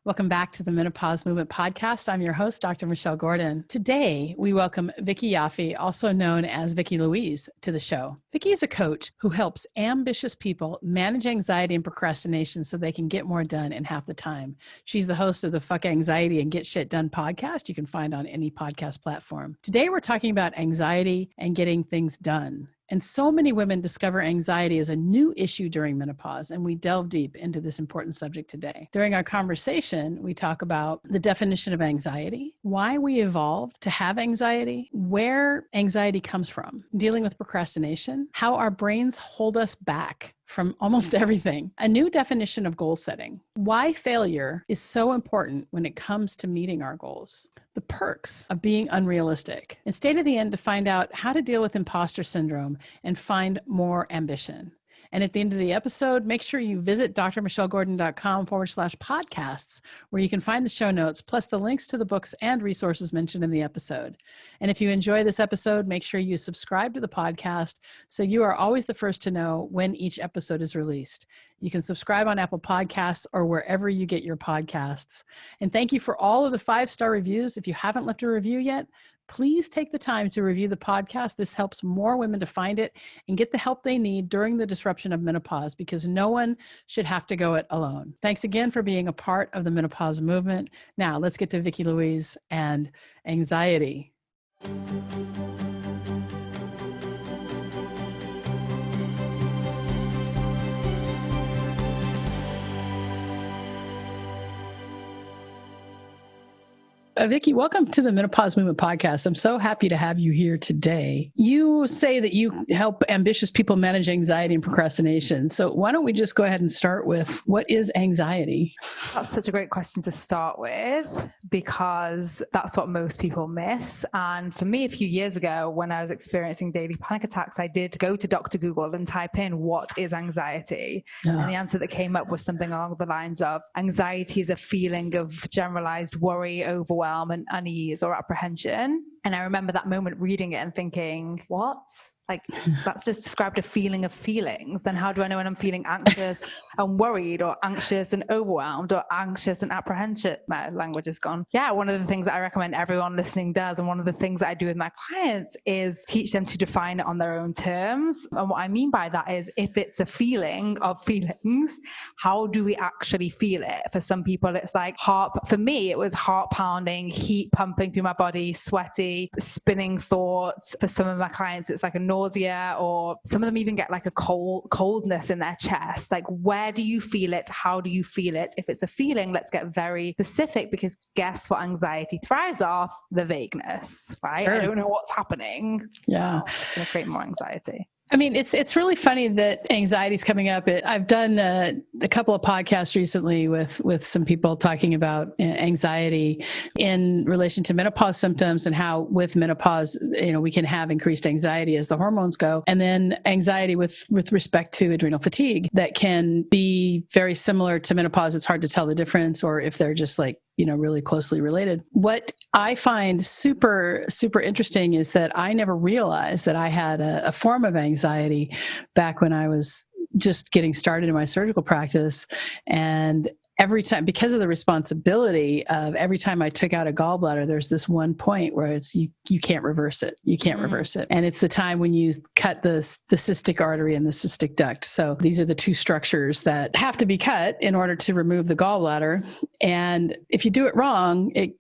Welcome back to the Menopause Movement Podcast. I'm your host, Dr. Michelle Gordon. Today, we welcome Vikki Yaffe, also known as Vikki Louise, to the show. Vikki is a coach who helps ambitious people manage anxiety and procrastination so they can get more done in half the time. She's the host of the Fuck Anxiety and Get Shit Done podcast you can find on any podcast platform. Today, we're talking about anxiety and getting things done. And so many women discover anxiety as a new issue during menopause, and we delve deep into this important subject today. During our conversation, we talk about the definition of anxiety, why we evolved to have anxiety, where anxiety comes from, dealing with procrastination, how our brains hold us back from almost everything, a new definition of goal setting, why failure is so important when it comes to meeting our goals, the perks of being unrealistic, and stay to the end to find out how to deal with imposter syndrome and find more ambition. And at the end of the episode, make sure you visit drmichellegordon.com/podcasts, where you can find the show notes, plus the links to the books and resources mentioned in the episode. And if you enjoy this episode, make sure you subscribe to the podcast so you are always the first to know when each episode is released. You can subscribe on Apple Podcasts or wherever you get your podcasts. And thank you for all of the 5-star reviews. If you haven't left a review yet, please take the time to review the podcast. This helps more women to find it and get the help they need during the disruption of menopause, because no one should have to go it alone. Thanks again for being a part of the menopause movement. Now let's get to Vikki Louise and anxiety. Vikki, welcome to the Menopause Movement Podcast. I'm so happy to have you here today. You say that you help ambitious people manage anxiety and procrastination. So why don't we just go ahead and start with, what is anxiety? That's such a great question to start with, because that's what most people miss. And for me, a few years ago, when I was experiencing daily panic attacks, I did go to Dr. Google and type in, what is anxiety? And the answer that came up was something along the lines of, anxiety is a feeling of generalized worry, overwhelm, and unease or apprehension. And I remember that moment reading it and thinking, what? Like, that's just described a feeling of feelings. Then how do I know when I'm feeling anxious and worried, or anxious and overwhelmed, or anxious and apprehension? My language is gone. Yeah, one of the things that I recommend everyone listening does, and one of the things that I do with my clients, is teach them to define it on their own terms. And what I mean by that is, if it's a feeling of feelings, how do we actually feel it? For some people, it's like for me, it was heart pounding, heat pumping through my body, sweaty, spinning thoughts. For some of my clients, it's like a nausea, or some of them even get like a coldness in their chest. Like, where do you feel it? How do you feel it? If it's a feeling, let's get very specific, because guess what anxiety thrives off? The vagueness, right? Sure. I don't know what's happening. Yeah. It's going to create more anxiety. I mean, it's really funny that anxiety is coming up. I've done a couple of podcasts recently with some people talking about anxiety in relation to menopause symptoms, and how with menopause, we can have increased anxiety as the hormones go, and then anxiety with respect to adrenal fatigue that can be very similar to menopause. It's hard to tell the difference, or if they're just like, really closely related. What I find super, super interesting is that I never realized that I had a form of anxiety back when I was just getting started in my surgical practice. And every time, because of the responsibility of every time I took out a gallbladder, there's this one point where it's you can't reverse it. You can't reverse it. And it's the time when you cut the cystic artery and the cystic duct. So these are the two structures that have to be cut in order to remove the gallbladder. And if you do it wrong, it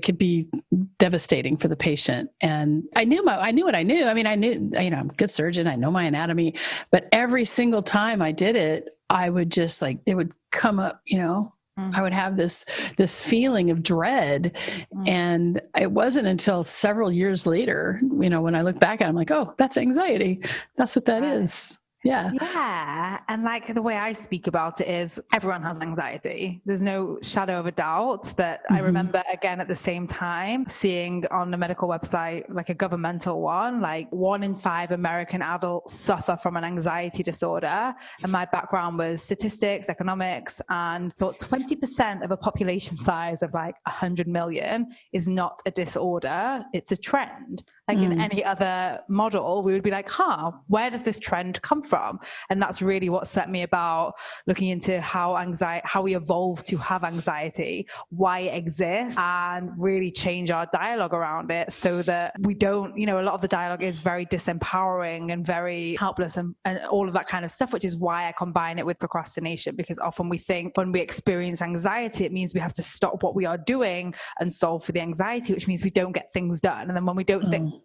could be devastating for the patient. And I knew what I knew. I mean, I knew, I'm a good surgeon. I know my anatomy, but every single time I did it, I would just it would come up, I would have this feeling of dread. And it wasn't until several years later, when I look back at it, I'm like, oh, that's anxiety. That's what that is. Yeah. Yeah. And like the way I speak about it is, everyone has anxiety. There's no shadow of a doubt that I remember, again, at the same time, seeing on the medical website, like a governmental one, like 1 in 5 American adults suffer from an anxiety disorder. And my background was statistics, economics, and thought 20% of a population size of like 100 million is not a disorder. It's a trend. Like in any other model, we would be like, where does this trend come from? And that's really what set me about looking into how we evolve to have anxiety, why it exists, and really change our dialogue around it so that we don't, a lot of the dialogue is very disempowering and very helpless and all of that kind of stuff, which is why I combine it with procrastination, because often we think when we experience anxiety, it means we have to stop what we are doing and solve for the anxiety, which means we don't get things done. And then when we don't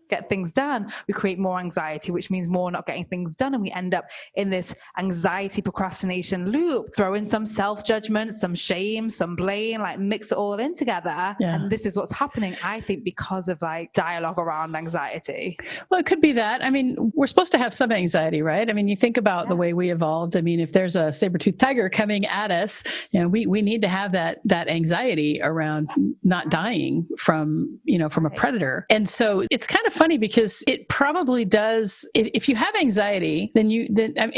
get things done, we create more anxiety, which means more not getting things done. And we end up in this anxiety procrastination loop, throw in some self-judgment, some shame, some blame, like mix it all in together. Yeah. And this is what's happening, I think, because of like dialogue around anxiety. Well, it could be that. I mean, we're supposed to have some anxiety, right? I mean, you think about the way we evolved. I mean, if there's a saber-toothed tiger coming at us, we need to have that anxiety around not dying from a predator. And so it's kind of funny because it probably does. If you have anxiety, I'm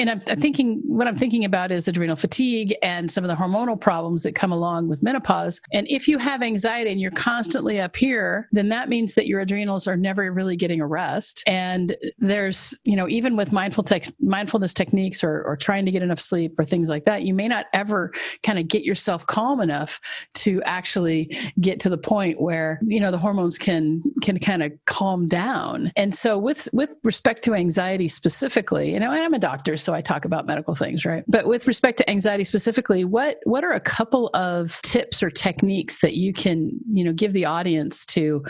thinking about is adrenal fatigue and some of the hormonal problems that come along with menopause. And if you have anxiety and you're constantly up here, then that means that your adrenals are never really getting a rest. And there's, even with mindfulness techniques or trying to get enough sleep or things like that, you may not ever kind of get yourself calm enough to actually get to the point where, the hormones can kind of calm down. And so with respect to anxiety specifically, and I'm a doctor, so I talk about medical things, right? But with respect to anxiety specifically, what are a couple of tips or techniques that you can, give the audience to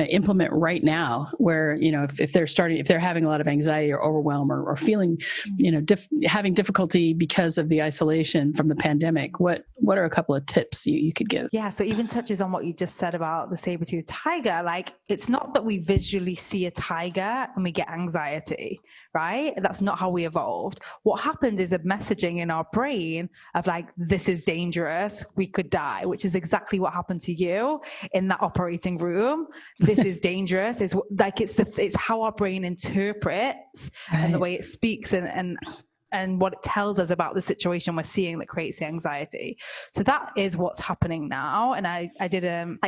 implement right now where, if they're having a lot of anxiety or overwhelm or feeling, having difficulty because of the isolation from the pandemic, what are a couple of tips you could give? Yeah. So even touches on what you just said about the saber-toothed tiger. Like, it's not that we visually see a tiger and we get anxiety, right? That's not how we evolved. What happened is a messaging in our brain of like, this is dangerous, we could die, which is exactly what happened to you in that operating room. This is dangerous. It's like, it's how our brain interprets and the way it speaks and what it tells us about the situation we're seeing that creates the anxiety. So that is what's happening now. And I did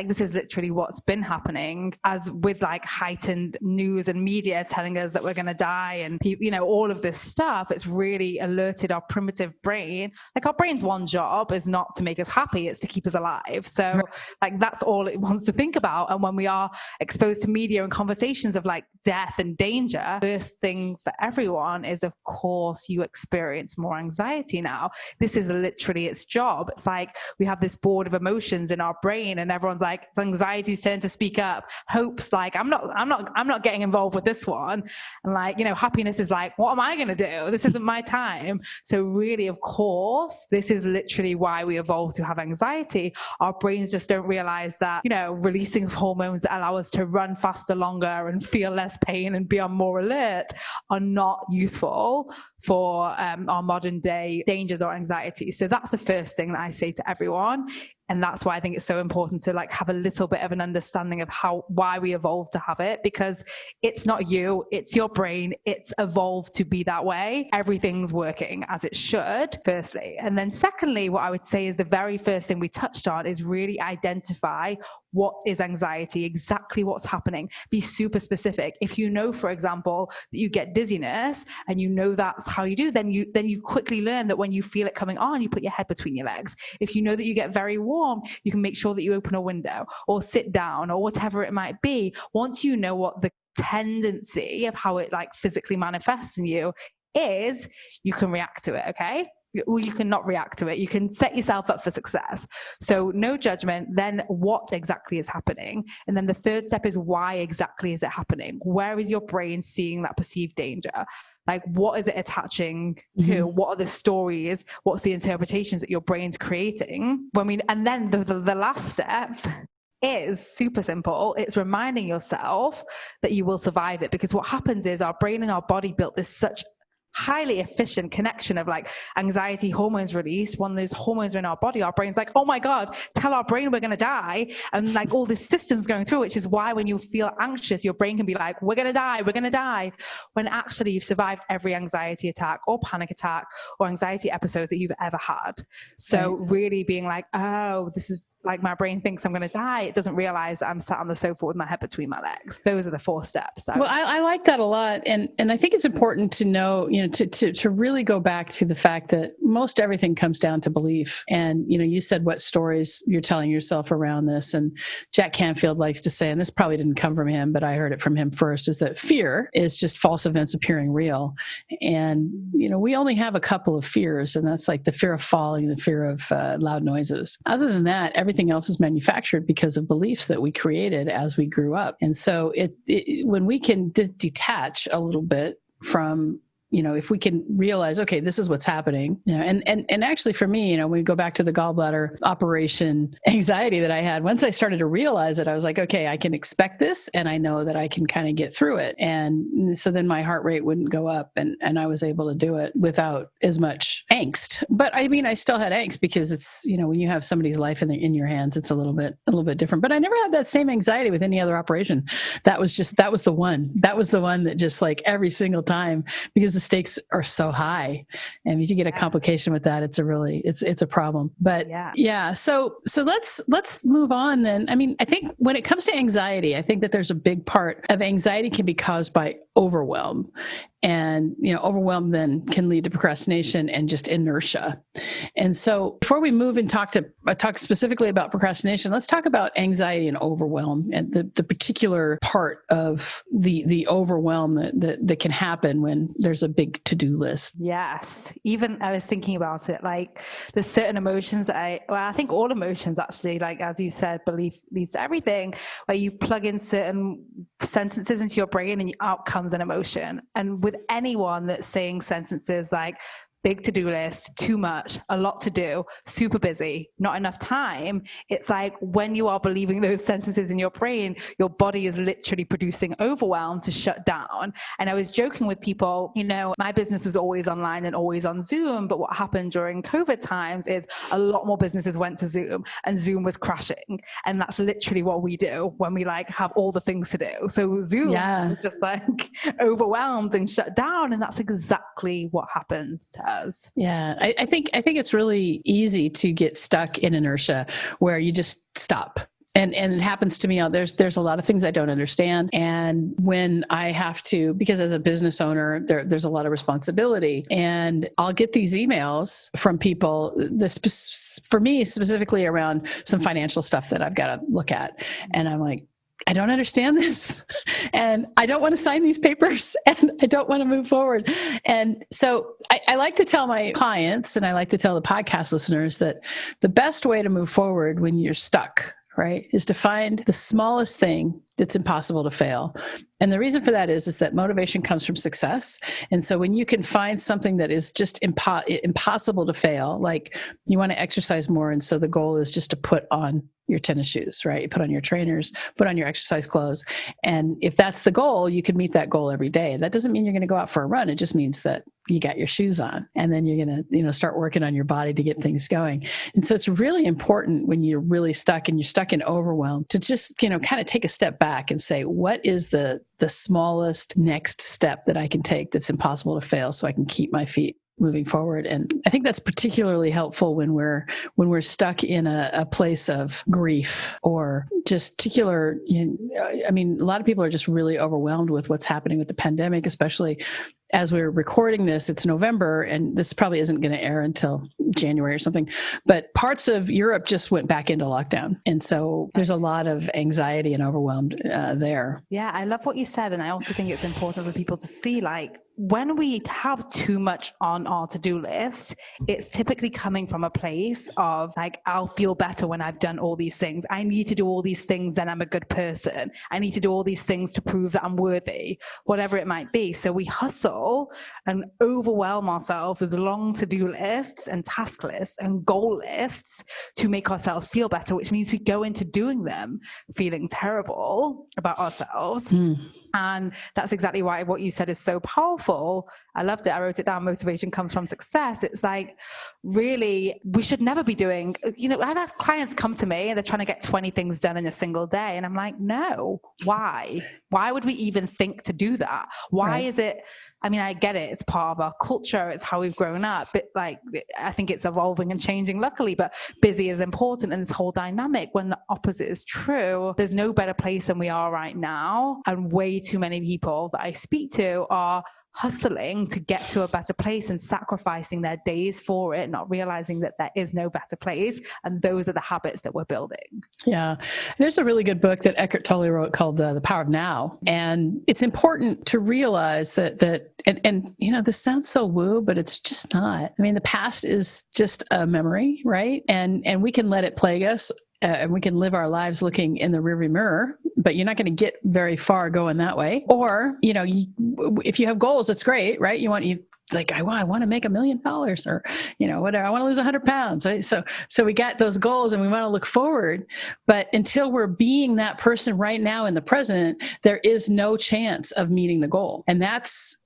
this is literally what's been happening, as with like heightened news and media telling us that we're going to die and all of this stuff. It's really alerted our primitive brain. Like, our brain's one job is not to make us happy, it's to keep us alive. So like, that's all it wants to think about. And when we are exposed to media and conversations of like death and danger, first thing for everyone is, of course, you experience more anxiety now. This is literally its job. It's like we have this board of emotions in our brain and everyone's like, it's anxiety's turn to speak up. Hope's like, I'm not getting involved with this one. And like, happiness is like, what am I going to do? This isn't my time. So really, of course, this is literally why we evolved to have anxiety. Our brains just don't realize that, releasing hormones that allow us to run faster, longer and feel less pain and be on more alert are not useful for our modern day dangers or anxiety. So that's the first thing that I say to everyone. And that's why I think it's so important to like have a little bit of an understanding of why we evolved to have it, because it's not you, it's your brain. It's evolved to be that way. Everything's working as it should, firstly. And then secondly, what I would say is the very first thing we touched on is really identify what is anxiety, exactly what's happening. Be super specific. If you know, for example, that you get dizziness and that's how you do, then you quickly learn that when you feel it coming on, you put your head between your legs. If you know that you get very warm, you can make sure that you open a window or sit down or whatever it might be. Once you know what the tendency of how it like physically manifests in you is, you can react to it, okay? Well, you can not react to it. You can set yourself up for success. So no judgment. Then what exactly is happening? And then the third step is, why exactly is it happening? Where is your brain seeing that perceived danger? Like, what is it attaching to? Mm-hmm. What are the stories? What's the interpretations that your brain's creating? And then the last step is super simple. It's reminding yourself that you will survive it. Because what happens is our brain and our body built this such highly efficient connection of like anxiety hormones released. When those hormones are in our body, our brain's like, oh my God, tell our brain we're going to die. And like all this system's going through, which is why when you feel anxious, your brain can be like, we're going to die. When actually you've survived every anxiety attack or panic attack or anxiety episode that you've ever had. So really being like, oh, this is like my brain thinks I'm going to die. It doesn't realize I'm sat on the sofa with my head between my legs. Those are the 4 steps. Well, I like that a lot. And I think it's important to know, to really go back to the fact that most everything comes down to belief. And, you said what stories you're telling yourself around this. And Jack Canfield likes to say, and this probably didn't come from him, but I heard it from him first, is that fear is just false events appearing real. And, we only have a couple of fears, and that's like the fear of falling, the fear of loud noises. Other than that, everything else is manufactured because of beliefs that we created as we grew up. And so when we can detach a little bit from, if we can realize, okay, this is what's happening, and actually for me, when we go back to the gallbladder operation anxiety that I had, once I started to realize it, I was like, okay, I can expect this, and I know that I can kind of get through it. And so then my heart rate wouldn't go up, and I was able to do it without as much angst. But I mean, I still had angst because it's, when you have somebody's life in your hands, it's a little bit different. But I never had that same anxiety with any other operation. That was the one that just like every single time, because the stakes are so high, and if you get a complication with that, it's a problem. But so let's move on then. I mean, I think when it comes to anxiety, I think that there's a big part of anxiety can be caused by overwhelm, and overwhelm then can lead to procrastination and just inertia. And so before we move and talk specifically about procrastination, let's talk about anxiety and overwhelm, and the particular part of the overwhelm that can happen when there's a big to-do list. Yes. Even I was thinking about it, like there's certain emotions I think all emotions actually, like as you said, belief leads to everything, where you plug in certain sentences into your brain and out comes an emotion. And with anyone that's saying sentences like big to-do list, too much, a lot to do, super busy, not enough time, it's like when you are believing those sentences in your brain, your body is literally producing overwhelm to shut down. And I was joking with people, my business was always online and always on Zoom, but what happened during COVID times is a lot more businesses went to Zoom, and Zoom was crashing. And that's literally what we do when we have all the things to do. So Zoom was just overwhelmed and shut down, and that's exactly what happens to us. Yeah, I think it's really easy to get stuck in inertia where you just stop. And it happens to me. There's a lot of things I don't understand. And when I have to, because as a business owner, there's a lot of responsibility, and I'll get these emails from people, for me specifically around some financial stuff that I've got to look at. And I'm like, I don't understand this, and I don't want to sign these papers, and I don't want to move forward. And so I like to tell my clients, and I like to tell the podcast listeners, that the best way to move forward when you're stuck, right, is to find the smallest thing that's impossible to fail. And the reason for that is that motivation comes from success. And so when you can find something that is just impossible to fail, like you want to exercise more, and so the goal is just to put on your tennis shoes, right? You put on your trainers, put on your exercise clothes. And if that's the goal, you can meet that goal every day. That doesn't mean you're going to go out for a run. It just means that you got your shoes on, and then you're going to, start working on your body to get things going. And so it's really important when you're really stuck and you're stuck in overwhelm to just, kind of take a step back and say, what is the smallest next step that I can take that's impossible to fail, so I can keep my feet moving forward. And I think that's particularly helpful when we're stuck in a place of grief or just particular, a lot of people are just really overwhelmed with what's happening with the pandemic, especially as we're recording this. It's November, and this probably isn't going to air until January or something, but parts of Europe just went back into lockdown. And so there's a lot of anxiety and overwhelmed there. Yeah, I love what you said. And I also think it's important for people to see, when we have too much on our to-do list, it's typically coming from a place of I'll feel better when I've done all these things. I need to do all these things, then I'm a good person. I need to do all these things to prove that I'm worthy, whatever it might be. So we hustle and overwhelm ourselves with long to-do lists and task lists and goal lists to make ourselves feel better, which means we go into doing them feeling terrible about ourselves. And that's exactly why what you said is so powerful. I loved it. I wrote it down. Motivation comes from success. It's really, we should never be doing, I've had clients come to me and they're trying to get 20 things done in a single day. And I'm like, no, why? Why would we even think to do that? Why is it? I mean, I get it. It's part of our culture. It's how we've grown up. But like, I think it's evolving and changing, luckily, but busy is important in this whole dynamic. When the opposite is true, there's no better place than we are right now. And way too many people that I speak to are hustling to get to a better place and sacrificing their days for it, not realizing that there is no better place. And those are the habits that we're building. Yeah. There's a really good book that Eckhart Tolle wrote called The Power of Now. And it's important to realize that this sounds so woo, but it's just not. I mean, the past is just a memory, right? And we can let it plague us. And we can live our lives looking in the rearview mirror, but you're not going to get very far going that way. Or, if you have goals, it's great, right? I want to make $1 million or, whatever. I want to lose 100 pounds. Right? So we got those goals and we want to look forward, but until we're being that person right now in the present, there is no chance of meeting the goal. And that's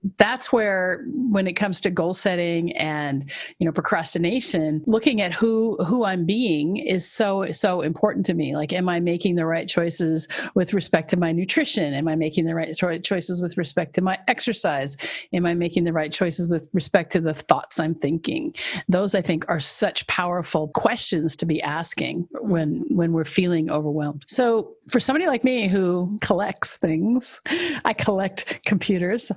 where, when it comes to goal setting and, procrastination, looking at who I'm being is so important to me. Like, am I making the right choices with respect to my nutrition? Am I making the right choices with respect to my exercise? Am I making the right choices with respect to the thoughts I'm thinking? Those, I think, are such powerful questions to be asking when we're feeling overwhelmed. So for somebody like me who collects things, I collect computers.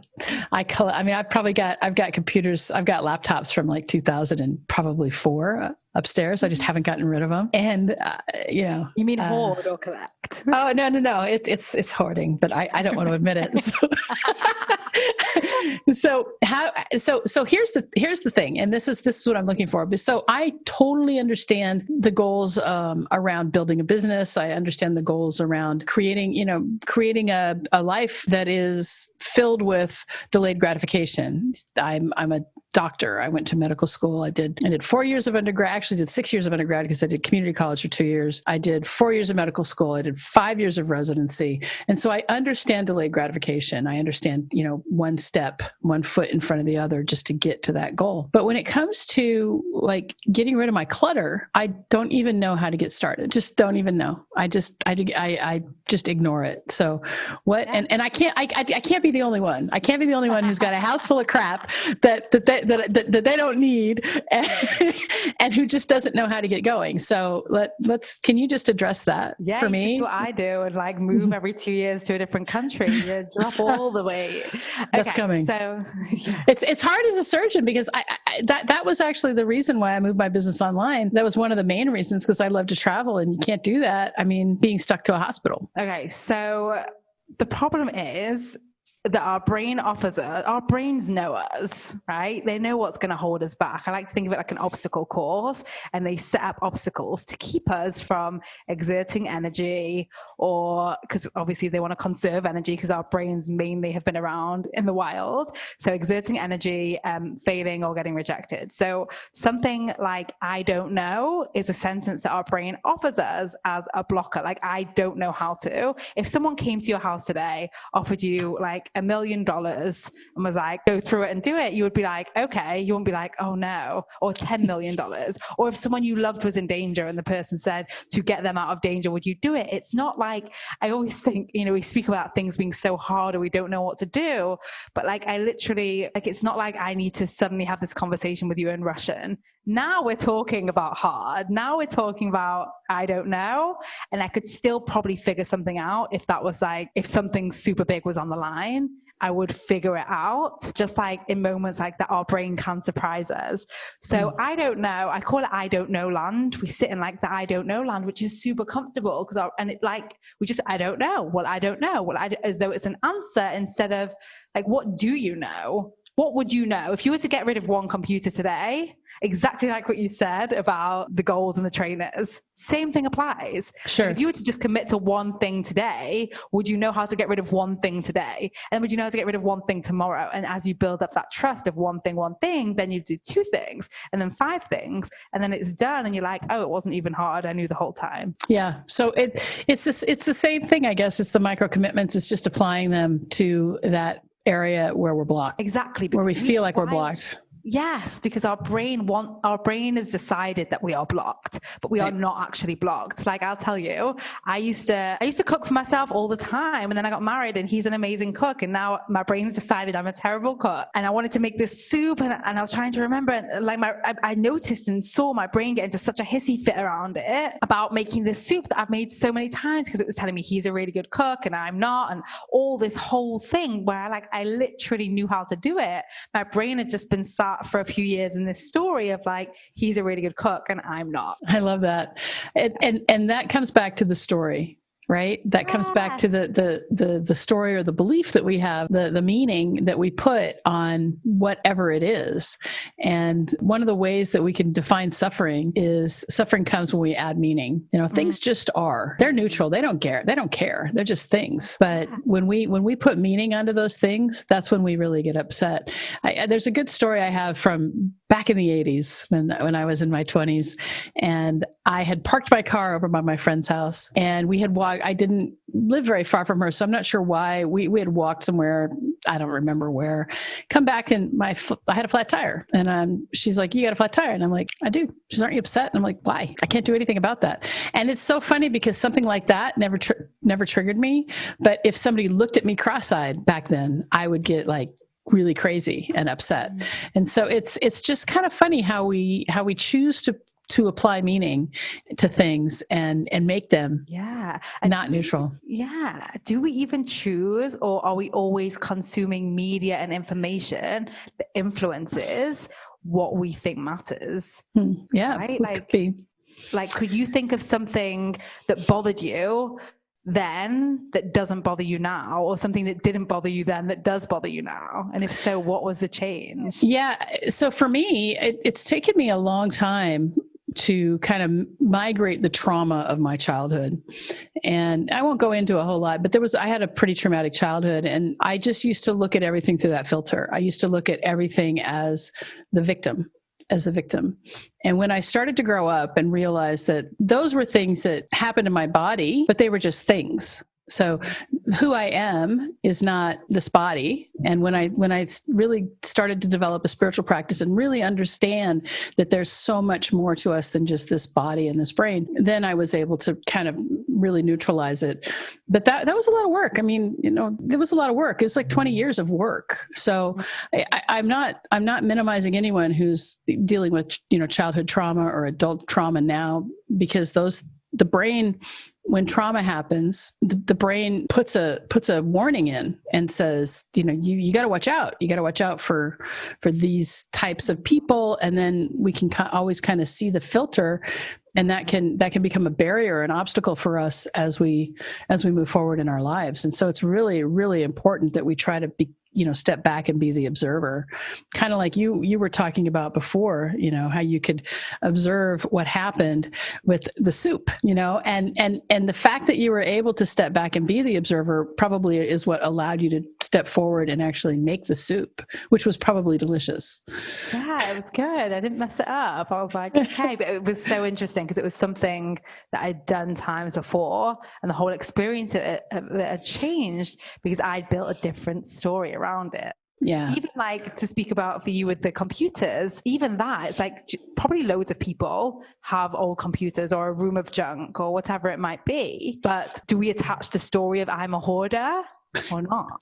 I've got computers. I've got laptops from like 2004 upstairs. I just haven't gotten rid of them. And, You mean hoard or collect? Oh, no. It's hoarding, but I don't want to admit it. So here's the thing. And this is what I'm looking for. So I totally understand the goals around building a business. I understand the goals around creating a life that is filled with delayed gratification. I'm a doctor. I went to medical school. I did 4 years of undergrad. I actually did 6 years of undergrad because I did community college for 2 years. I did 4 years of medical school. I did 5 years of residency. And so I understand delayed gratification. I understand, one step, one foot in front of the other just to get to that goal. But when it comes to like getting rid of my clutter, I don't even know how to get started. Just don't even know. I just ignore it. So what, and I can't be the only one. I can't be the only one who's got a house full of crap that they don't need and who just doesn't know how to get going. So can you just address that for me? Yeah, what I do and like move every 2 years to a different country. You drop all the weight. That's coming. So yeah. It's hard as a surgeon because that was actually the reason why I moved my business online. That was one of the main reasons, because I love to travel and you can't do that. I mean, being stuck to a hospital. Okay. So the problem is that our brains know us, right? They know what's going to hold us back. I like to think of it like an obstacle course, and they set up obstacles to keep us from exerting energy, or because obviously they want to conserve energy because our brains mainly have been around in the wild. So exerting energy, failing or getting rejected. So something like I don't know is a sentence that our brain offers us as a blocker. Like, I don't know how to. If someone came to your house today, offered you like $1 million and was like, go through it and do it, you would be like, okay. You wouldn't be like, oh no, or $10 million. Or if someone you loved was in danger and the person said to get them out of danger, would you do it? It's not like, I always think, we speak about things being so hard or we don't know what to do, but like I literally, like, it's not like I need to suddenly have this conversation with you in Russian. Now we're talking about hard. Now we're talking about, I don't know. And I could still probably figure something out if that was like, if something super big was on the line, I would figure it out. Just like in moments like that, our brain can surprise us. So I don't know. I call it I don't know land. We sit in like the I don't know land, which is super comfortable because I don't know. Well, I don't know. As though it's an answer instead of like, what do you know? What would you know if you were to get rid of one computer today? Exactly like what you said about the goals and the trainers. Same thing applies. Sure. If you were to just commit to one thing today, would you know how to get rid of one thing today? And would you know how to get rid of one thing tomorrow? And as you build up that trust of one thing, then you do 2 things and then 5 things, and then it's done. And you're like, oh, it wasn't even hard. I knew the whole time. Yeah. So it's the same thing, I guess. It's the micro commitments. It's just applying them to that area where we're blocked. Exactly. Where we feel like we're blocked. Yes, because our brain has decided that we are blocked, but we are not actually blocked. Like, I'll tell you, I used to cook for myself all the time, and then I got married and he's an amazing cook, and now my brain's decided I'm a terrible cook, and I wanted to make this soup, and I was trying to remember, and like I noticed and saw my brain get into such a hissy fit around it about making this soup that I've made so many times, because it was telling me he's a really good cook and I'm not, and all this whole thing where I literally knew how to do it. My brain had just been sat for a few years in this story of like, he's a really good cook and I'm not. I love that. And that comes back to the story, right? That comes back to the story or the belief that we have, the meaning that we put on whatever it is. And one of the ways that we can define suffering is suffering comes when we add meaning. Things just are. They're neutral. They don't care. They're just things. But when we put meaning onto those things, that's when we really get upset. There's a good story I have from back in the 80s when I was in my 20s, and I had parked my car over by my friend's house, and we had walked. I didn't live very far from her, so I'm not sure why. We had walked somewhere, I don't remember where. Come back, and I had a flat tire, and she's like, "You got a flat tire?" And I'm like, "I do." She's, "Aren't you upset?" And I'm like, "Why? I can't do anything about that." And it's so funny because something like that never triggered me, but if somebody looked at me cross-eyed back then, I would get like really crazy and upset. And so it's just kind of funny how we choose to apply meaning to things and make them not neutral. Yeah. Do we even choose, or are we always consuming media and information that influences what we think matters? Yeah. Right? Could you think of something that bothered you then that doesn't bother you now, or something that didn't bother you then that does bother you now? And if so, what was the change? Yeah. So for me, it's taken me a long time to kind of migrate the trauma of my childhood. And I won't go into a whole lot, but I had a pretty traumatic childhood, and I just used to look at everything through that filter. I used to look at everything as the victim. And when I started to grow up and realize that those were things that happened in my body, but they were just things. So who I am is not this body. And when I really started to develop a spiritual practice and really understand that there's so much more to us than just this body and this brain, then I was able to kind of really neutralize it. But that was a lot of work. I mean, there was a lot of work. It's like 20 years of work. So I'm not minimizing anyone who's dealing with, childhood trauma or adult trauma now, because the brain, when trauma happens, the brain puts a warning in and says, you got to watch out. You got to watch out for these types of people. And then we can always kind of see the filter, and that can become a barrier, an obstacle for us as we move forward in our lives. And so it's really, really important that we try to step back and be the observer, kind of like you were talking about before, how you could observe what happened with the soup, and the fact that you were able to step back and be the observer probably is what allowed you to step forward and actually make the soup, which was probably delicious. Yeah, it was good. I didn't mess it up. I was like, okay, but it was so interesting because it was something that I'd done times before, and the whole experience of it had changed because I'd built a different story around it. Yeah. Even like to speak about for you with the computers, even that, it's like probably loads of people have old computers or a room of junk or whatever it might be. But do we attach the story of I'm a hoarder or not?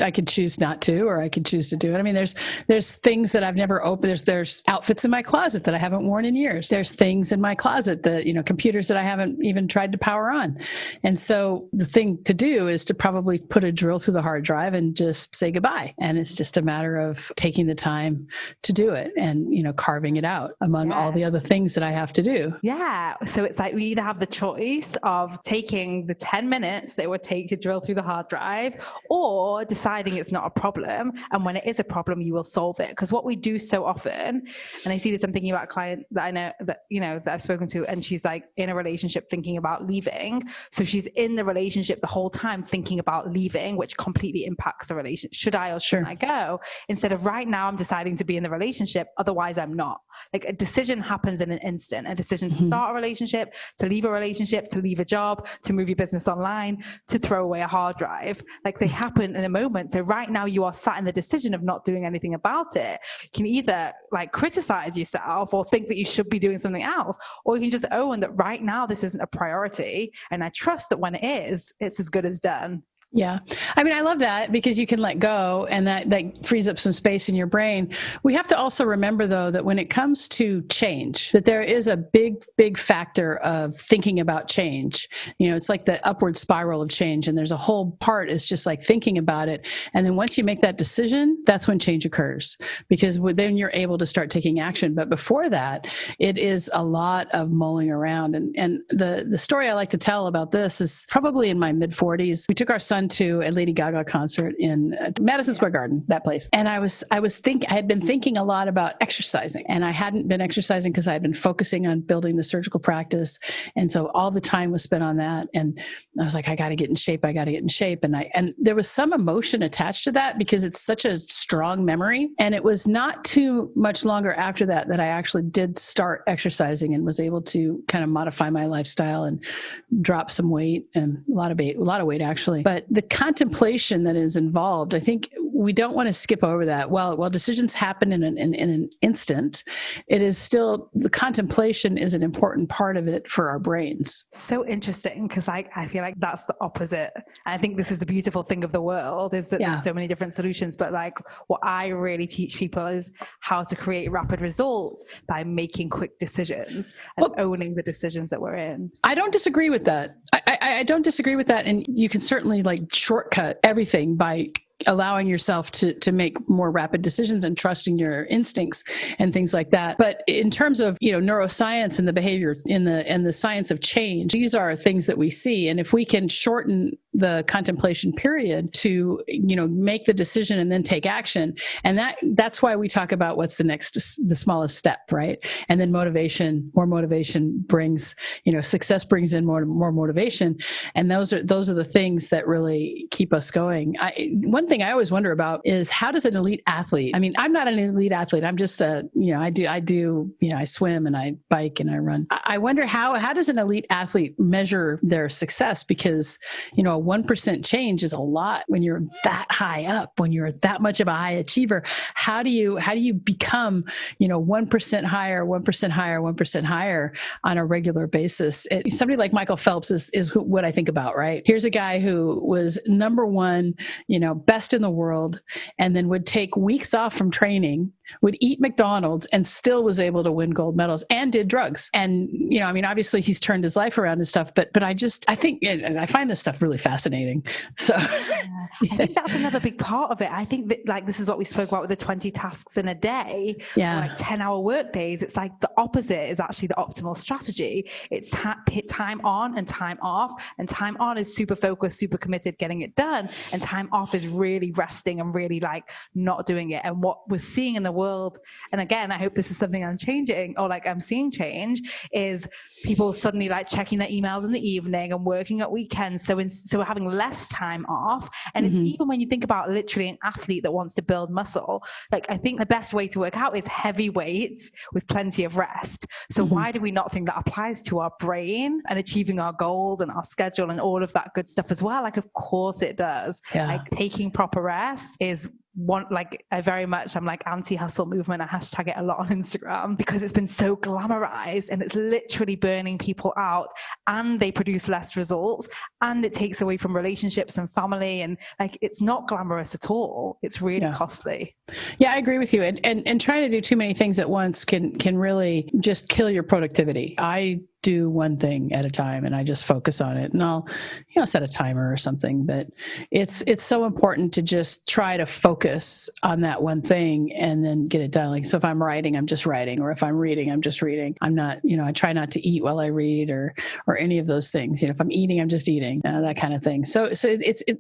I could choose not to, or I could choose to do it. I mean, there's things that I've never opened. There's outfits in my closet that I haven't worn in years. There's things in my closet that, computers that I haven't even tried to power on. And so the thing to do is to probably put a drill through the hard drive and just say goodbye. And it's just a matter of taking the time to do it and, carving it out among all the other things that I have to do. Yeah. So it's like we either have the choice of taking the 10 minutes that it would take to drill through the hard drive, or deciding it's not a problem, and when it is a problem you will solve it. Because what we do so often, and I see this, I'm thinking about a client that I know that that I've spoken to, and she's like in a relationship thinking about leaving, so she's in the relationship the whole time thinking about leaving, which completely impacts the relationship. Should I or shouldn't I go? Instead of right now I'm deciding to be in the relationship, otherwise I'm not. Like, a decision happens in an instant. A decision to start a relationship, to leave a relationship, to leave a job, to move your business online, to throw away a hard drive. life, like they happen in a moment. So right now you are sat in the decision of not doing anything about it. You can either like criticize yourself or think that you should be doing something else, or you can just own that right now this isn't a priority. And I trust that when it is, it's as good as done. Yeah. I mean, I love that because you can let go and that frees up some space in your brain. We have to also remember, though, that when it comes to change, that there is a big, big factor of thinking about change. You know, it's like the upward spiral of change. And there's a whole part is just like thinking about it. And then once you make that decision, that's when change occurs, because then you're able to start taking action. But before that, it is a lot of mulling around. And the story I like to tell about this is probably in my mid-40s. We took our son to a Lady Gaga concert in Madison Square Garden, that place. And I had been thinking a lot about exercising, and I hadn't been exercising because I had been focusing on building the surgical practice. And so all the time was spent on that. And I was like, I got to get in shape. And there was some emotion attached to that because it's such a strong memory. And it was not too much longer after that I actually did start exercising and was able to kind of modify my lifestyle and drop some weight, and a lot of weight actually. But the contemplation that is involved, I think we don't want to skip over that. While decisions happen in an instant, it is still, the contemplation is an important part of it for our brains. So interesting, because I feel like that's the opposite. I think this is the beautiful thing of the world, is that there's so many different solutions. But like what I really teach people is how to create rapid results by making quick decisions and owning the decisions that we're in. I don't disagree with that. I don't disagree with that. And you can certainly like shortcut everything by allowing yourself to make more rapid decisions and trusting your instincts and things like that. But in terms of, neuroscience and the behavior and the science of change, these are things that we see. And if we can shorten the contemplation period to, make the decision and then take action. And that's why we talk about what's the smallest step, right? And then more motivation brings, success brings in more motivation. And those are the things that really keep us going. One thing I always wonder about is, how does an elite athlete, I mean, I'm not an elite athlete. I'm just I swim and I bike and I run. I wonder how does an elite athlete measure their success? Because, a 1% change is a lot when you're that high up, when you're that much of a high achiever. How do you become, 1% higher, 1% higher, 1% higher on a regular basis? Somebody like Michael Phelps is what I think about, right? Here's a guy who was number one, best in the world, and then would take weeks off from training, would eat McDonald's, and still was able to win gold medals, and did drugs. And, obviously he's turned his life around and stuff, but I think, and I find this stuff really fascinating. So I think that's another big part of it. I think that, like, this is what we spoke about with the 20 tasks in a day, like 10-hour work days. It's like the opposite is actually the optimal strategy. It's time on and time off, and time on is super focused, super committed, getting it done. And time off is really resting and really like not doing it. And what we're seeing in the world, and again, I hope this is something I'm changing, or like I'm seeing change, is people suddenly like checking their emails in the evening and working at weekends. So we're having less time off. And it's even when you think about literally an athlete that wants to build muscle, like I think the best way to work out is heavy weights with plenty of rest. So why do we not think that applies to our brain and achieving our goals and our schedule and all of that good stuff as well? Like, of course it does. Like taking proper rest is one, like I'm like anti-hustle movement. I hashtag it a lot on Instagram because it's been so glamorized and it's literally burning people out, and they produce less results, and it takes away from relationships and family, and like it's not glamorous at all. It's really costly. Yeah, I agree with you. And trying to do too many things at once can really just kill your productivity. I do one thing at a time and I just focus on it, and I'll set a timer or something, but it's so important to just try to focus on that one thing and then get it done. Like, so if I'm writing, I'm just writing, or if I'm reading, I'm just reading. I'm not, I try not to eat while I read or any of those things. If I'm eating, I'm just eating, that kind of thing. So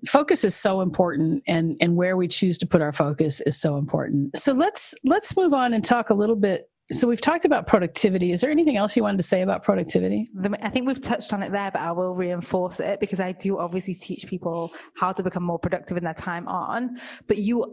focus is so important, and where we choose to put our focus is so important. So let's move on and talk a little bit So we've talked about productivity. Is there anything else you wanted to say about productivity? I think we've touched on it there, but I will reinforce it because I do obviously teach people how to become more productive in their time on, but you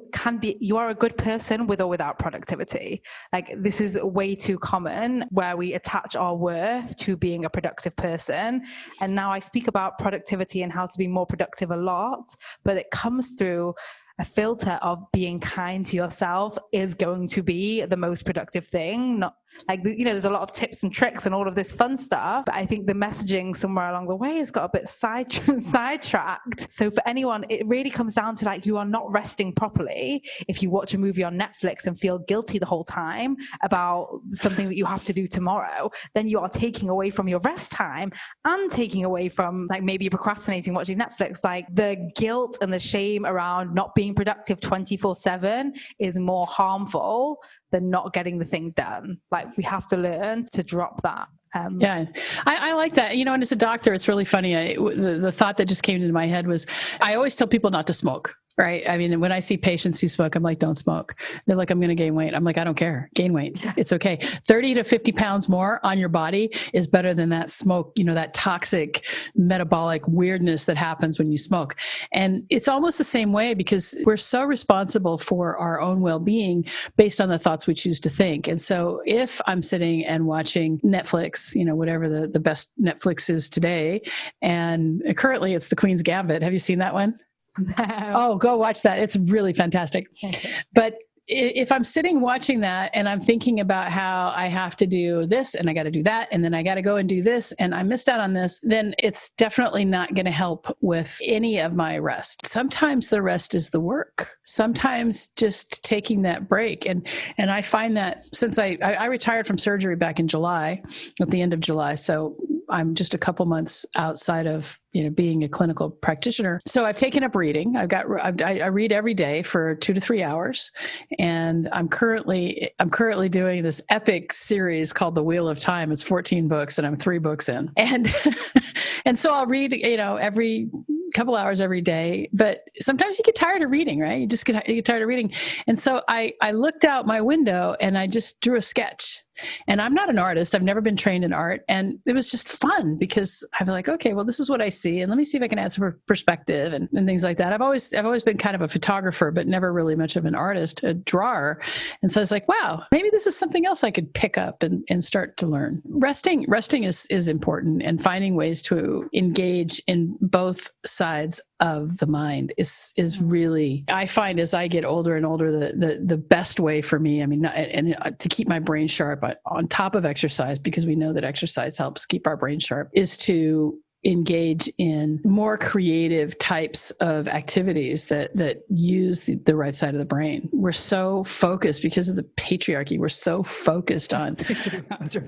are a good person with or without productivity. Like, this is way too common where we attach our worth to being a productive person. And now I speak about productivity and how to be more productive a lot, but it comes through a filter of being kind to yourself is going to be the most productive thing. Not like, you know, there's a lot of tips and tricks and all of this fun stuff, but I think the messaging somewhere along the way has got a bit sidetracked. So for anyone, it really comes down to, like, you are not resting properly if you watch a movie on Netflix and feel guilty the whole time about something that you have to do tomorrow. Then you are taking away from your rest time and taking away from, like, maybe procrastinating watching Netflix. Like, the guilt and the shame around not being productive 24/7 is more harmful than not getting the thing done. Like, we have to learn to drop that. Yeah, I like that. You know, and as a doctor, it's really funny. The thought that just came into my head was, I always tell people not to smoke. Right. I mean, when I see patients who smoke, I'm like, don't smoke. They're like, I'm going to gain weight. I'm like, I don't care. Gain weight. It's okay. 30 to 50 pounds more on your body is better than that smoke, you know, that toxic metabolic weirdness that happens when you smoke. And it's almost the same way because we're so responsible for our own well-being based on the thoughts we choose to think. And so if I'm sitting and watching Netflix, you know, whatever the best Netflix is today, and currently it's The Queen's Gambit. Have you seen that one? No. Oh, go watch that. It's really fantastic. Okay. But if I'm sitting watching that and I'm thinking about how I have to do this and I got to do that, and then I got to go and do this and I missed out on this, then it's definitely not going to help with any of my rest. Sometimes the rest is the work. Sometimes just taking that break. And I find that since I retired from surgery back in July, at the end of July. So I'm just a couple months outside of, you know, being a clinical practitioner. So I've taken up reading. I read every day for 2 to 3 hours. And I'm currently doing this epic series called The Wheel of Time. It's 14 books and I'm 3 books in. And, and so I'll read, you know, every couple hours every day, but sometimes you get tired of reading, right? You get tired of reading. And so I looked out my window and I just drew a sketch. And I'm not an artist. I've never been trained in art. And it was just fun because I'm like, okay, well, this is what I see. And let me see if I can add some perspective and things like that. I've always been kind of a photographer, but never really much of an artist, a drawer. And so I was like, wow, maybe this is something else I could pick up and start to learn. Resting is important, and finding ways to engage in both sides of the mind is really, I find as I get older and older, the best way for me, I mean, and to keep my brain sharp on top of exercise, because we know that exercise helps keep our brain sharp, is to engage in more creative types of activities that use the right side of the brain. We're so focused because of the patriarchy. We're so focused on.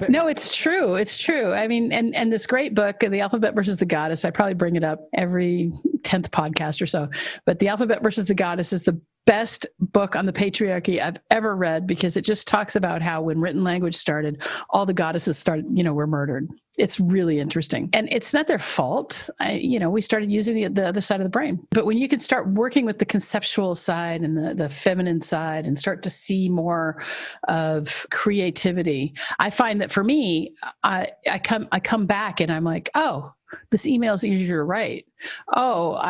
No, it's true. It's true. I mean, and this great book, The Alphabet versus the Goddess, I probably bring it up every 10th podcast or so, but The Alphabet versus the Goddess is the best book on the patriarchy I've ever read, because it just talks about how when written language started, all the goddesses were murdered. It's really interesting. And it's not their fault. We started using the other side of the brain. But when you can start working with the conceptual side and the feminine side and start to see more of creativity, I find that for me, I come back and I'm like, oh, this email is easier to write. Oh,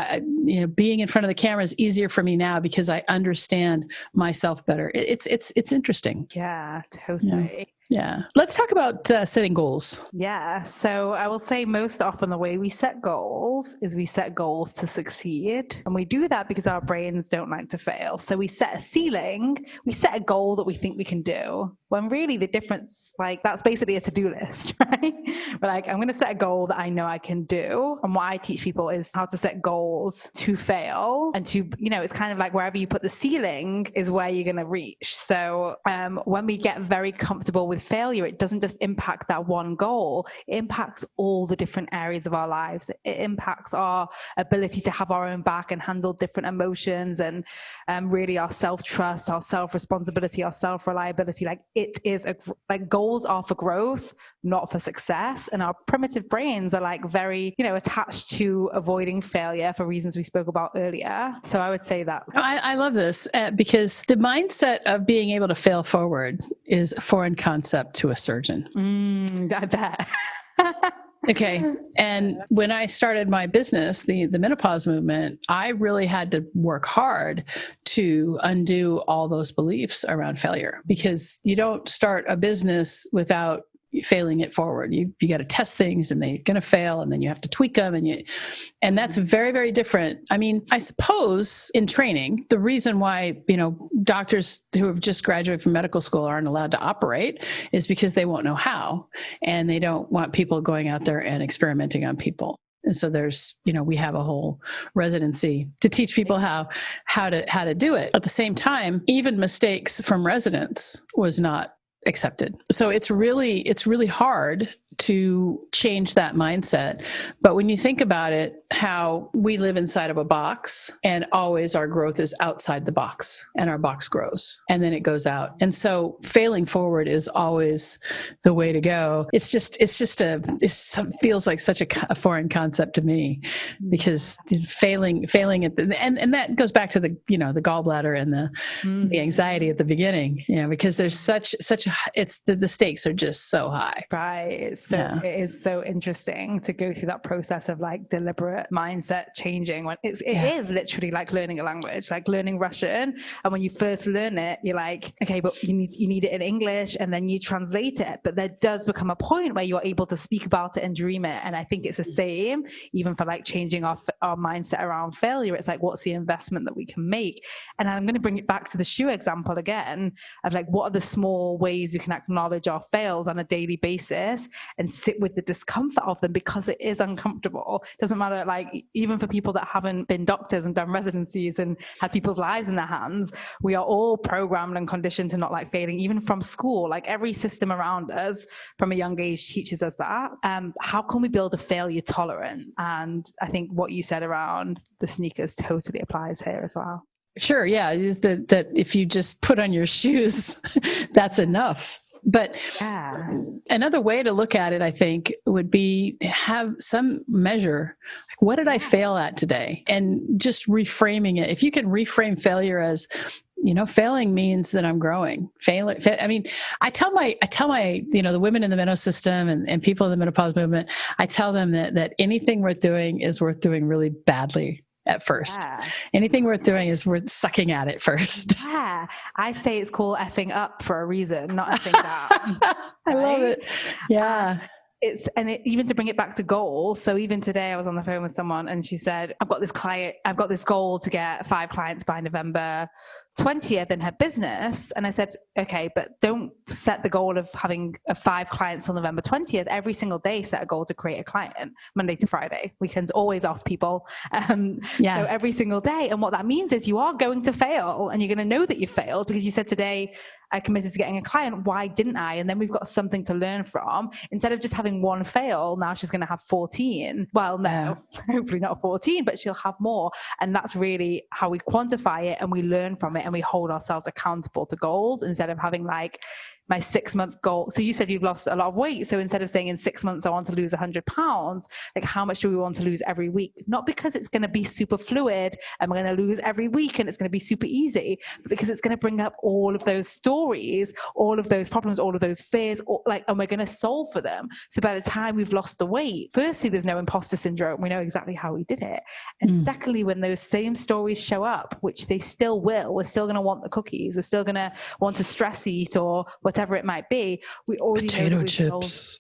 being in front of the camera is easier for me now because I understand myself better. It's interesting. Yeah, totally. Yeah. Let's talk about setting goals. Yeah. So I will say most often the way we set goals is we set goals to succeed. And we do that because our brains don't like to fail. So we set a ceiling, we set a goal that we think we can do, when really the difference, like, that's basically a to-do list, right? But like, I'm going to set a goal that I know I can do. And what I teach people is how to set goals to fail, and to, it's kind of like wherever you put the ceiling is where you're going to reach. So when we get very comfortable with failure, it doesn't just impact that one goal, it impacts all the different areas of our lives. It impacts our ability to have our own back and handle different emotions, and really our self-trust, our self-responsibility, our self-reliability. Like, it is goals are for growth, not for success. And our primitive brains are like very, attached to avoiding failure for reasons we spoke about earlier. So I would say that. I love this because the mindset of being able to fail forward is a foreign concept to a surgeon. I bet. Okay. And when I started my business, the menopause movement, I really had to work hard to undo all those beliefs around failure, because you don't start a business without failing it forward. You got to test things and they're going to fail, and then you have to tweak them, and that's very, very different. I mean, I suppose in training, the reason why, doctors who have just graduated from medical school aren't allowed to operate is because they won't know how, and they don't want people going out there and experimenting on people. And so there's, we have a whole residency to teach people how to do it. At the same time, even mistakes from residents was not accepted. So it's really hard to change that mindset. But when you think about it, how we live inside of a box, and always our growth is outside the box, and our box grows and then it goes out. And so failing forward is always the way to go. It feels like such a foreign concept to me, because failing at and that goes back to the gallbladder and the anxiety at the beginning, because there's such the stakes are just so high. Right. So it is so interesting to go through that process of like deliberate mindset changing, when it is literally like learning a language, like learning Russian. And when you first learn it, you're like, okay, but you need it in English, and then you translate it. But there does become a point where you're able to speak about it and dream it. And I think it's the same even for like changing our mindset around failure. It's like, what's the investment that we can make? And I'm going to bring it back to the shoe example again of like, what are the small ways we can acknowledge our fails on a daily basis and sit with the discomfort of them, because it is uncomfortable. It doesn't matter, like even for people that haven't been doctors and done residencies and had people's lives in their hands, we are all programmed and conditioned to not like failing, even from school. Like every system around us from a young age teaches us that. How can we build a failure tolerance? And I think what you said around the sneakers totally applies here as well. Sure. Yeah. Is that if you just put on your shoes, that's enough. But another way to look at it, I think, would be have some measure. Like, what did I fail at today? And just reframing it. If you can reframe failure as, failing means that I'm growing. I mean, I tell my, the women in the menopause system and people in the menopause movement, I tell them that anything worth doing is worth doing really badly at first. Anything worth doing is worth sucking at it first. Yeah. I say it's called effing up for a reason, not effing down. I love it. Yeah. Even to bring it back to goals. So even today I was on the phone with someone and she said, I've got this goal to get 5 clients by November 20th in her business. And I said, okay, but don't set the goal of having 5 clients till November 20th. Every single day, set a goal to create a client, Monday to Friday. Weekends always off, people. So every single day. And what that means is you are going to fail, and you're going to know that you failed because you said, today I committed to getting a client. Why didn't I? And then we've got something to learn from. Instead of just having 1 fail, now she's going to have 14. Well, no, hopefully not 14, but she'll have more. And that's really how we quantify it, and we learn from it, and we hold ourselves accountable to goals instead of having like my 6-month goal. So you said you've lost a lot of weight. So instead of saying in 6 months, I want to lose 100 pounds, like how much do we want to lose every week? Not because it's going to be super fluid and we're going to lose every week and it's going to be super easy, but because it's going to bring up all of those stories, all of those problems, all of those fears, and we're going to solve for them. So by the time we've lost the weight, firstly, there's no imposter syndrome. We know exactly how we did it. And secondly, when those same stories show up, which they still will, we're still going to want the cookies. We're still going to want to stress eat or whatever it might be. We already potato know chips.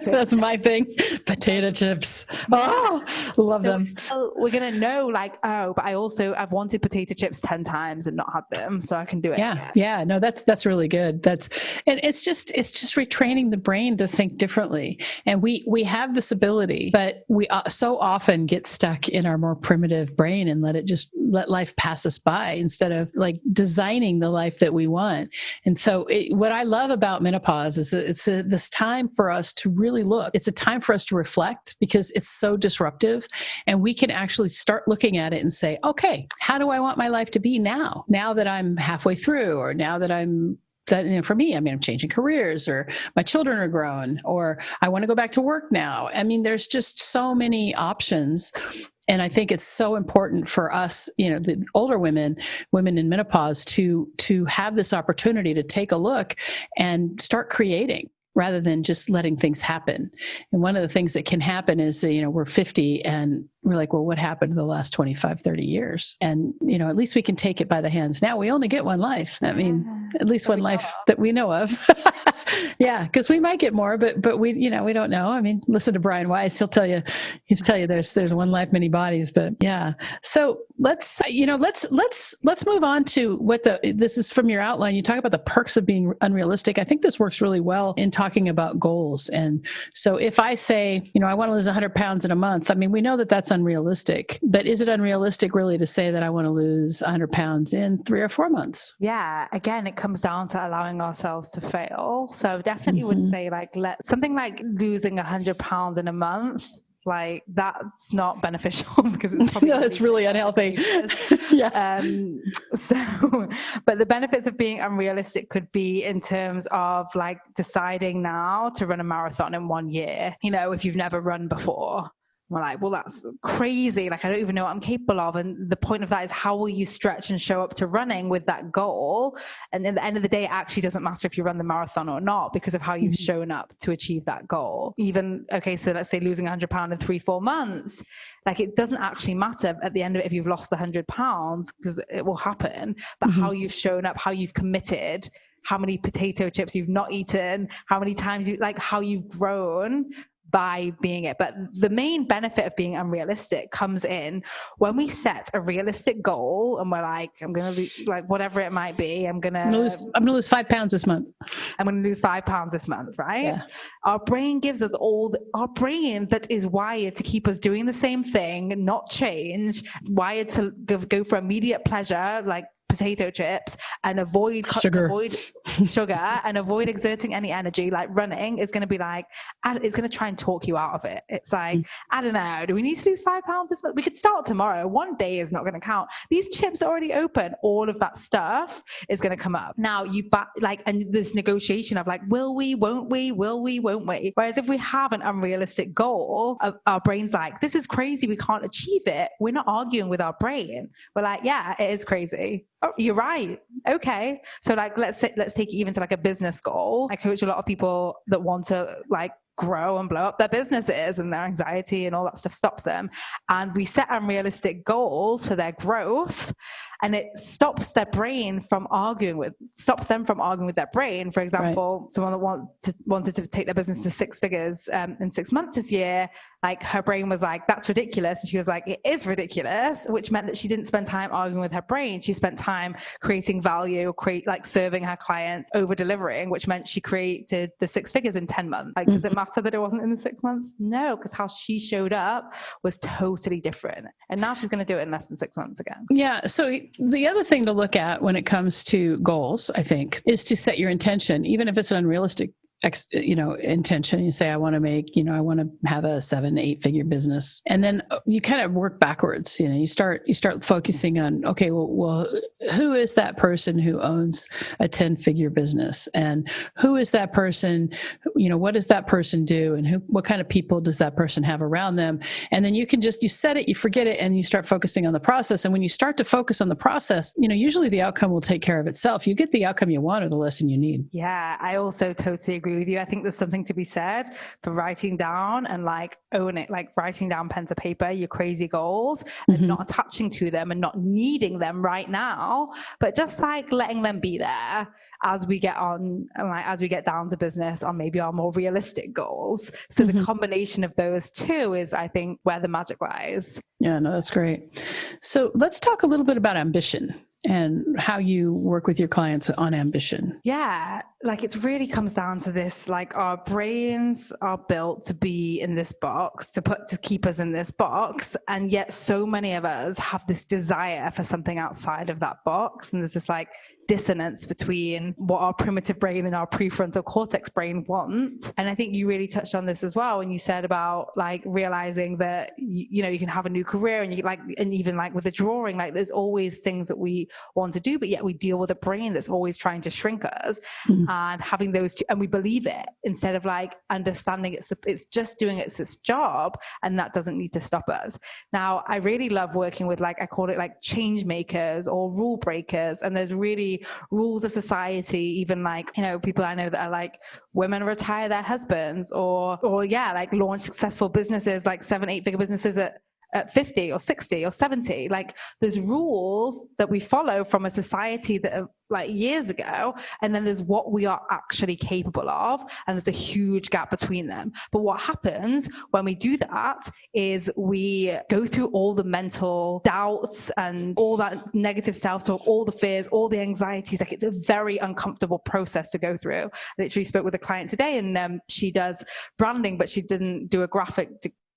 That's my thing. Potato chips. Oh, love them. We're going to know like, oh, but I've wanted potato chips 10 times and not had them, so I can do it. Yeah. No, that's really good. And it's just retraining the brain to think differently. And we have this ability, but we so often get stuck in our more primitive brain and let life pass us by instead of like designing the life that we want. And so what I love about menopause is that it's this time for us to really look. It's a time for us to reflect because it's so disruptive, and we can actually start looking at it and say, okay, how do I want my life to be now that I'm halfway through, or now that I'm that, for me, I mean, I'm changing careers, or my children are grown, or I want to go back to work now. I mean, there's just so many options. And I think it's so important for us, the older women in menopause to have this opportunity to take a look and start creating, rather than just letting things happen. And one of the things that can happen is, we're 50 and we're like, well, what happened in the last 25, 30 years? And, at least we can take it by the hands. Now we only get one life. I mean, at least one life that we know of. Yeah. Because we might get more, but we, we don't know. I mean, listen to Brian Weiss. He'll tell you there's one life, many bodies, but yeah. So let's move on to this is from your outline. You talk about the perks of being unrealistic. I think this works really well in talking about goals. And so if I say, I want to lose 100 pounds in a month, I mean, we know that that's unrealistic, but is it unrealistic really to say that I want to lose 100 pounds in 3 or 4 months? Yeah. Again, it comes down to allowing ourselves to fail. So definitely would say something like losing 100 pounds in a month, like that's not beneficial because it's probably it's really unhealthy. Yeah. But the benefits of being unrealistic could be in terms of like deciding now to run a marathon in 1 year, if you've never run before. We're like, well, that's crazy. Like, I don't even know what I'm capable of. And the point of that is, how will you stretch and show up to running with that goal? And at the end of the day, it actually doesn't matter if you run the marathon or not, because of how you've shown up to achieve that goal. So let's say losing 100 pounds in 3-4 months, like it doesn't actually matter at the end of it if you've lost the 100 pounds, because it will happen. But how you've shown up, how you've committed, how many potato chips you've not eaten, how many times how you've grown by being it. But the main benefit of being unrealistic comes in when we set a realistic goal and we're like, I'm going to lose, like whatever it might be, I'm going to lose 5 pounds this month. I'm going to lose 5 pounds this month, right? Yeah. Our brain gives us our brain that is wired to keep us doing the same thing, not change, wired to go for immediate pleasure, like potato chips, and avoid sugar and avoid exerting any energy. Like running is going to be like, it's going to try and talk you out of it. It's like, I don't know, do we need to lose 5 pounds this month? We could start tomorrow. 1 day is not going to count. These chips are already open. All of that stuff is going to come up. Now and this negotiation of like, will we, won't we, will we, won't we? Whereas if we have an unrealistic goal, our brain's like, this is crazy, we can't achieve it. We're not arguing with our brain. We're like, yeah, it is crazy. Oh, you're right. Okay. So like, let's take it even to like a business goal. I coach a lot of people that want to like grow and blow up their businesses, and their anxiety and all that stuff stops them. And we set unrealistic goals for their growth, and it stops them from arguing with their brain. For example, someone that wanted to take their business to 6 figures in 6 months this year, like her brain was like, that's ridiculous. And she was like, it is ridiculous, which meant that she didn't spend time arguing with her brain. She spent time creating value, serving her clients, over delivering, which meant she created the 6 figures in 10 months. Like, does it matter that it wasn't in the 6 months? No, because how she showed up was totally different. And now she's going to do it in less than 6 months again. Yeah. So the other thing to look at when it comes to goals, I think, is to set your intention, even if it's an unrealistic intention. You say, I want to have a 7-8 figure business. And then you kind of work backwards. You start focusing on, okay, well, who is that person who owns a 10-figure business? And who is that person? What does that person do? And what kind of people does that person have around them? And then you set it, you forget it, and you start focusing on the process. And when you start to focus on the process, usually the outcome will take care of itself. You get the outcome you want or the lesson you need. Yeah, I also totally agree with you. I think there's something to be said for writing down and like own it, like writing down pen to paper your crazy goals and not attaching to them and not needing them right now, but just like letting them be there as we get on, and like as we get down to business on maybe our more realistic goals. So the combination of those two is, I think, where the magic lies. Yeah, no, that's great. So let's talk a little bit about ambition and how you work with your clients on ambition. Yeah, like it really comes down to this, like our brains are built to be in this box, to keep us in this box. And yet so many of us have this desire for something outside of that box. And there's this like dissonance between what our primitive brain and our prefrontal cortex brain want. And I think you really touched on this as well when you said about like realizing that you can have a new career, and and even like with the drawing, like there's always things that we want to do, but yet we deal with a brain that's always trying to shrink us. And having those two, and we believe it instead of like understanding it's just doing its job, and that doesn't need to stop us. Now, I really love working with, like, I call it like change makers or rule breakers. And there's really rules of society, even like, people I know that are like, women retire their husbands, or like launch successful businesses, like 7-8 figure businesses at 50 or 60 or 70. Like, there's rules that we follow from a society that are like years ago, and then there's what we are actually capable of, and there's a huge gap between them. But what happens when we do that is we go through all the mental doubts and all that negative self-talk, all the fears, all the anxieties. Like, it's a very uncomfortable process to go through. I literally spoke with a client today, and she does branding, but she didn't do a graphic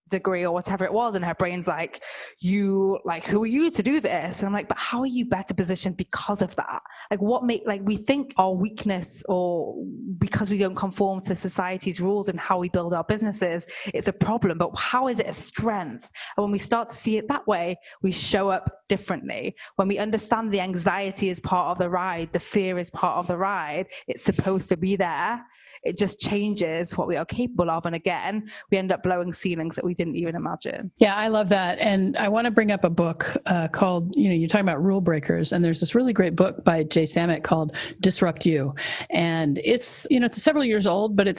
degree or whatever it was, and her brain's like, who are you to do this? And I'm like, but how are you better positioned because of that? Like, we think our weakness, or because we don't conform to society's rules and how we build our businesses, it's a problem. But how is it a strength? And when we start to see it that way, we show up differently. When we understand the anxiety is part of the ride, the fear is part of the ride, it's supposed to be there. It just changes what we are capable of. And again, we end up blowing ceilings that we didn't even imagine. Yeah, I love that. And I want to bring up a book called, you're talking about rule breakers. And there's this really great book by Jay Samit called Disrupt You. And it's, it's several years old, but it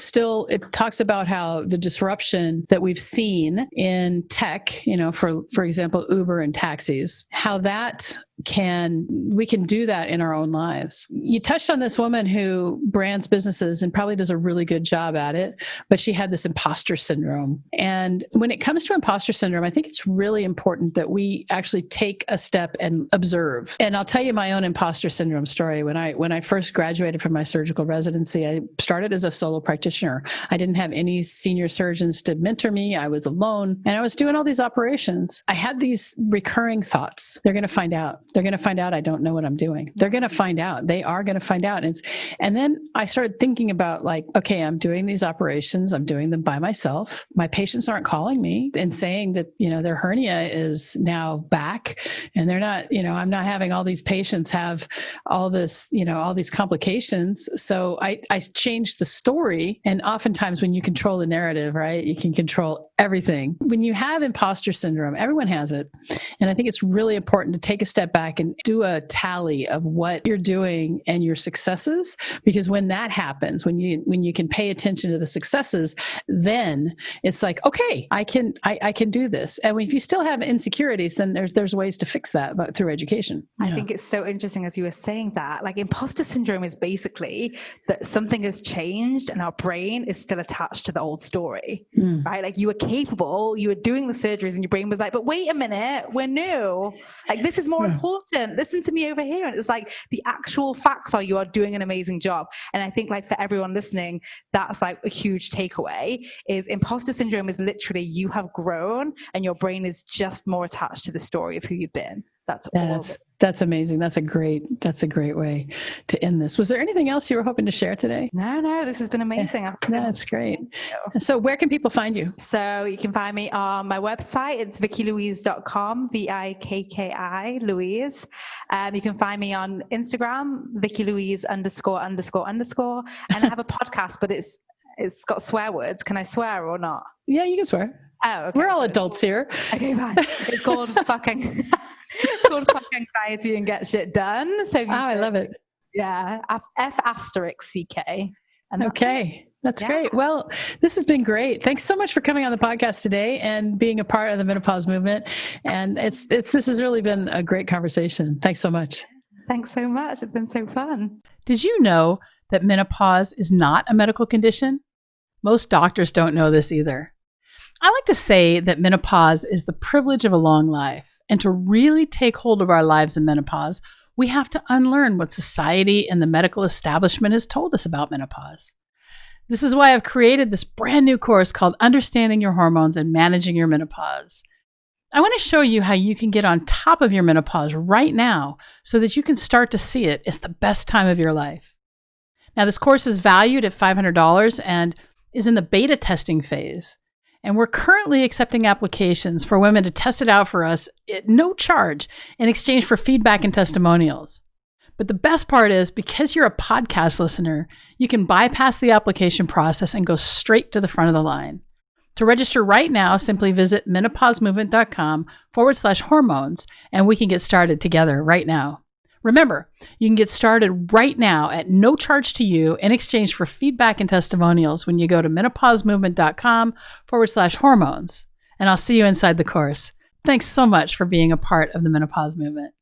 talks about how the disruption that we've seen in tech, for example, Uber and taxis, how we can do that in our own lives. You touched on this woman who brands businesses and probably does a really good job at it, but she had this imposter syndrome. And when it comes to imposter syndrome, I think it's really important that we actually take a step and observe. And I'll tell you my own imposter syndrome story. When I first graduated from my surgical residency, I started as a solo practitioner. I didn't have any senior surgeons to mentor me. I was alone, and I was doing all these operations. I had these recurring thoughts. They're going to find out. They're going to find out I don't know what I'm doing. They're going to find out. They are going to find out. And then I started thinking about, like, okay, I'm doing these operations. I'm doing them by myself. My patients aren't calling me and saying that, their hernia is now back, and they're not, I'm not having all these patients have all this, all these complications. So I changed the story. And oftentimes when you control the narrative, right, you can control everything. When you have imposter syndrome, everyone has it. And I think it's really important to take a step back and do a tally of what you're doing and your successes, because when that happens, when you can pay attention to the successes, then it's like, okay, I can do this. And if you still have insecurities, then there's ways to fix that, but through education. I think it's so interesting as you were saying that, like, imposter syndrome is basically that something has changed and our brain is still attached to the old story, right? Like, you were capable, you were doing the surgeries, and your brain was like, but wait a minute, we're new. Like, this is more important. Listen to me over here. And it's like, the actual facts are you are doing an amazing job. And I think, like, for everyone listening, that's like a huge takeaway, is imposter syndrome is literally you have grown and your brain is just more attached to the story of who you've been. That's amazing. That's a great way to end this. Was there anything else you were hoping to share today? No, this has been amazing. That's great. So where can people find you? So you can find me on my website. It's vikkilouise.com, VIKKI Louise. You can find me on Instagram, VikkiLouise ____. And I have a podcast, but it's got swear words. Can I swear or not? Yeah, you can swear. Oh, okay. We're all adults here. Okay, fine. It's called fucking... It's called Fuck Anxiety and Get Shit Done. So I love it. Yeah, F***CK. Okay, that's great. Well, this has been great. Thanks so much for coming on the podcast today and being a part of the menopause movement. And this has really been a great conversation. Thanks so much. Thanks so much. It's been so fun. Did you know that menopause is not a medical condition? Most doctors don't know this either. I like to say that menopause is the privilege of a long life. And to really take hold of our lives in menopause, we have to unlearn what society and the medical establishment has told us about menopause. This is why I've created this brand new course called Understanding Your Hormones and Managing Your Menopause. I want to show you how you can get on top of your menopause right now so that you can start to see it as the best time of your life. Now, this course is valued at $500 and is in the beta testing phase. And we're currently accepting applications for women to test it out for us at no charge in exchange for feedback and testimonials. But the best part is, because you're a podcast listener, you can bypass the application process and go straight to the front of the line. To register right now, simply visit menopausemovement.com/hormones, and we can get started together right now. Remember, you can get started right now at no charge to you in exchange for feedback and testimonials when you go to menopausemovement.com/hormones. And I'll see you inside the course. Thanks so much for being a part of the menopause movement.